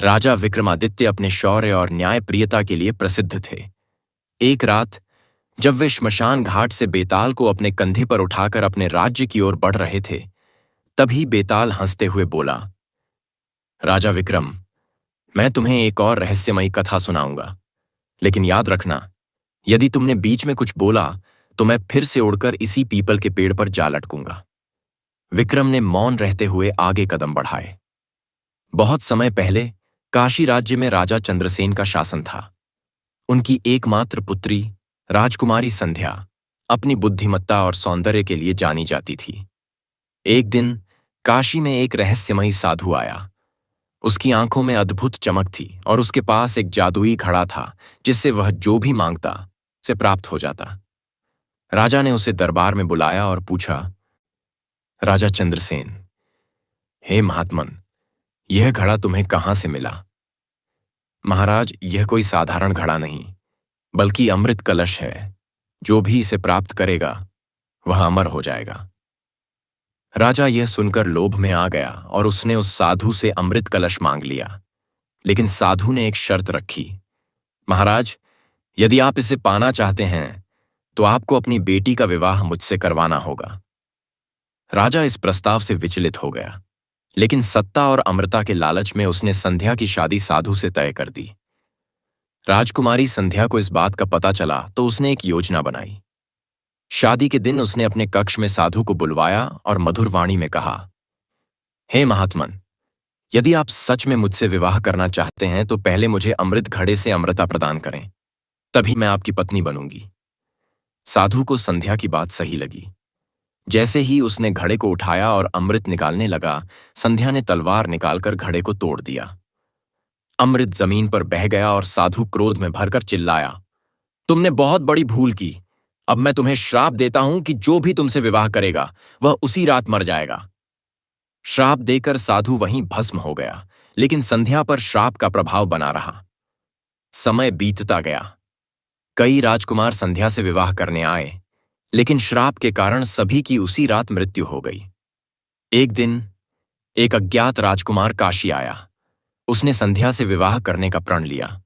राजा विक्रमादित्य अपने शौर्य और न्यायप्रियता के लिए प्रसिद्ध थे। एक रात जब वे श्मशान घाट से बेताल को अपने कंधे पर उठाकर अपने राज्य की ओर बढ़ रहे थे, तभी बेताल हंसते हुए बोला, राजा विक्रम, मैं तुम्हें एक और रहस्यमयी कथा सुनाऊंगा, लेकिन याद रखना, यदि तुमने बीच में कुछ बोला तो मैं फिर से उड़कर इसी पीपल के पेड़ पर जा लटकूंगा। विक्रम ने मौन रहते हुए आगे कदम बढ़ाए। बहुत समय पहले काशी राज्य में राजा चंद्रसेन का शासन था। उनकी एकमात्र पुत्री राजकुमारी संध्या अपनी बुद्धिमत्ता और सौंदर्य के लिए जानी जाती थी। एक दिन काशी में एक रहस्यमयी साधु आया। उसकी आंखों में अद्भुत चमक थी और उसके पास एक जादुई घड़ा था जिससे वह जो भी मांगता उसे प्राप्त हो जाता। राजा ने उसे दरबार में बुलाया और पूछा, राजा चंद्रसेन, हे महात्मन, यह घड़ा तुम्हें कहां से मिला? महाराज, यह कोई साधारण घड़ा नहीं, बल्कि अमृत कलश है। जो भी इसे प्राप्त करेगा वह अमर हो जाएगा। राजा यह सुनकर लोभ में आ गया और उसने उस साधु से अमृत कलश मांग लिया। लेकिन साधु ने एक शर्त रखी, महाराज, यदि आप इसे पाना चाहते हैं तो आपको अपनी बेटी का विवाह मुझसे करवाना होगा। राजा इस प्रस्ताव से विचलित हो गया, लेकिन सत्ता और अमृता के लालच में उसने संध्या की शादी साधु से तय कर दी। राजकुमारी संध्या को इस बात का पता चला तो उसने एक योजना बनाई। शादी के दिन उसने अपने कक्ष में साधु को बुलवाया और मधुर वाणी में कहा, हे महात्मन, यदि आप सच में मुझसे विवाह करना चाहते हैं तो पहले मुझे अमृत घड़े से अमृता प्रदान करें, तभी मैं आपकी पत्नी बनूंगी। साधु को संध्या की बात सही लगी। जैसे ही उसने घड़े को उठाया और अमृत निकालने लगा, संध्या ने तलवार निकालकर घड़े को तोड़ दिया। अमृत जमीन पर बह गया और साधु क्रोध में भरकर चिल्लाया, तुमने बहुत बड़ी भूल की। अब मैं तुम्हें श्राप देता हूं कि जो भी तुमसे विवाह करेगा वह उसी रात मर जाएगा। श्राप देकर साधु वहीं भस्म हो गया, लेकिन संध्या पर श्राप का प्रभाव बना रहा। समय बीतता गया। कई राजकुमार संध्या से विवाह करने आए, लेकिन श्राप के कारण सभी की उसी रात मृत्यु हो गई। एक दिन एक अज्ञात राजकुमार काशी आया। उसने संध्या से विवाह करने का प्रण लिया।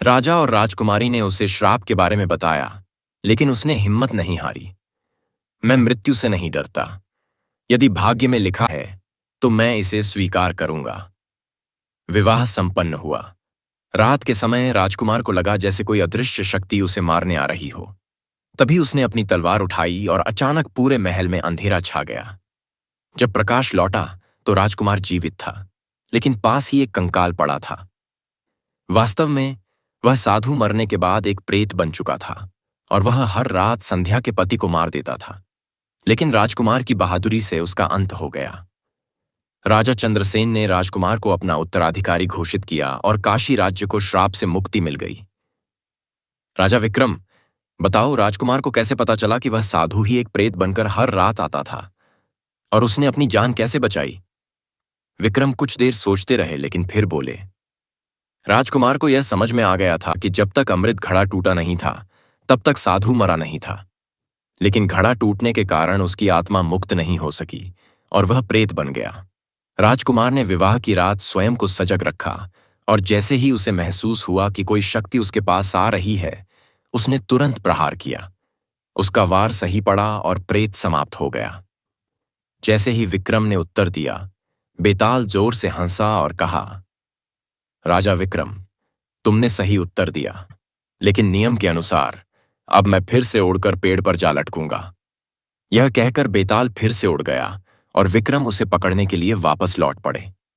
राजा और राजकुमारी ने उसे श्राप के बारे में बताया, लेकिन उसने हिम्मत नहीं हारी। मैं मृत्यु से नहीं डरता। यदि भाग्य में लिखा है तो मैं इसे स्वीकार करूंगा। विवाह संपन्न हुआ। रात के समय राजकुमार को लगा जैसे कोई अदृश्य शक्ति उसे मारने आ रही हो। तभी उसने अपनी तलवार उठाई और अचानक पूरे महल में अंधेरा छा गया। जब प्रकाश लौटा तो राजकुमार जीवित था, लेकिन पास ही एक कंकाल पड़ा था। वास्तव में वह साधु मरने के बाद एक प्रेत बन चुका था और वह हर रात संध्या के पति को मार देता था। लेकिन राजकुमार की बहादुरी से उसका अंत हो गया। राजा चंद्रसेन ने राजकुमार को अपना उत्तराधिकारी घोषित किया और काशी राज्य को श्राप से मुक्ति मिल गई। राजा विक्रम, बताओ, राजकुमार को कैसे पता चला कि वह साधु ही एक प्रेत बनकर हर रात आता था, और उसने अपनी जान कैसे बचाई? विक्रम कुछ देर सोचते रहे, लेकिन फिर बोले, राजकुमार को यह समझ में आ गया था कि जब तक अमृत घड़ा टूटा नहीं था तब तक साधु मरा नहीं था। लेकिन घड़ा टूटने के कारण उसकी आत्मा मुक्त नहीं हो सकी और वह प्रेत बन गया। राजकुमार ने विवाह की रात स्वयं को सजग रखा और जैसे ही उसे महसूस हुआ कि कोई शक्ति उसके पास आ रही है, उसने तुरंत प्रहार किया। उसका वार सही पड़ा और प्रेत समाप्त हो गया। जैसे ही विक्रम ने उत्तर दिया, बेताल जोर से हंसा और कहा, राजा विक्रम, तुमने सही उत्तर दिया, लेकिन नियम के अनुसार अब मैं फिर से उड़कर पेड़ पर जा लटकूंगा। यह कहकर बेताल फिर से उड़ गया और विक्रम उसे पकड़ने के लिए वापस लौट पड़े।